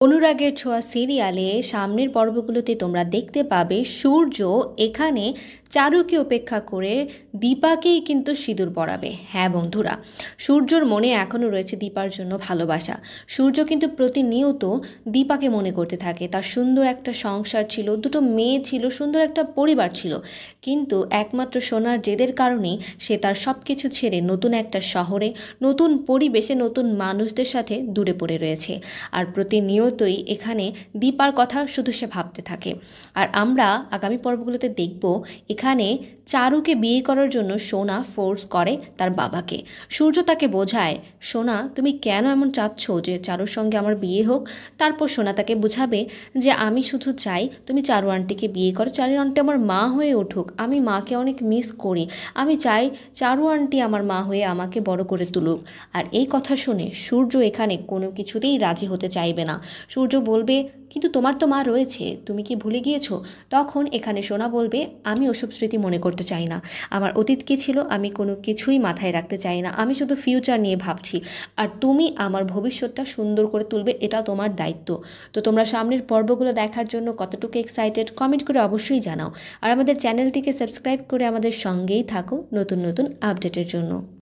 অনুরাগের ছোঁয়া সিরিয়ালে সামনের পর্বগুলোতে তোমরা দেখতে পাবে সূর্য এখানে চারুকে উপেক্ষা করে দীপাকেই কিন্তু সিঁদুর পরাবে। হ্যাঁ বন্ধুরা, সূর্যর মনে এখনও রয়েছে দীপার জন্য ভালোবাসা। সূর্য কিন্তু প্রতিনিয়ত দীপাকে মনে করতে থাকে। তার সুন্দর একটা সংসার ছিল, দুটো মেয়ে ছিল, সুন্দর একটা পরিবার ছিল, কিন্তু একমাত্র সোনার জেদের কারণেই সে তার সব কিছু ছেড়ে নতুন একটা শহরে, নতুন পরিবেশে, নতুন মানুষদের সাথে দূরে পড়ে রয়েছে। আর প্রতিনিয়তই এখানে দীপার কথা শুধু সে ভাবতে থাকে। আর আমরা আগামী পর্বগুলোতে দেখব এখানে চারুকে বিয়ে করার জন্য সোনা ফোর্স করে তার বাবাকে। সূর্য তাকে বোঝায়, সোনা তুমি কেন এমন চাচ্ছ যে চারুর সঙ্গে আমার বিয়ে হোক। তারপর সোনা তাকে বোঝাবে যে আমি শুধু চাই তুমি চারু আন্টিকে বিয়ে করো, চারু আন্টি আমার মা হয়ে উঠুক, আমি মাকে অনেক মিস করি, আমি চাই চারু আন্টি আমার মা হয়ে আমাকে বড় করে তুলুক। আর এই কথা শুনে সূর্য এখানে কোনো কিছুতেই রাজি হতে চাইবে না। সূর্য বলবে, কিন্তু তোমার তো মা রয়েছে, তুমি কি ভুলে গিয়েছো? তখন এখানে সোনা বলবে, আমি ওসব স্মৃতি মনে করতে চাই না, আমার অতীত কী ছিল আমি কোনো কিছুই মাথায় রাখতে চাই না, আমি শুধু ফিউচার নিয়ে ভাবছি। আর তুমি আমার ভবিষ্যৎটা সুন্দর করে তুলবে, এটা তোমার দায়িত্ব। তো তোমরা সামনের পর্বগুলো দেখার জন্য কতটুকু এক্সাইটেড কমেন্ট করে অবশ্যই জানাও। আর আমাদের চ্যানেলটিকে সাবস্ক্রাইব করে আমাদের সঙ্গেই থাকো নতুন নতুন আপডেটের জন্য।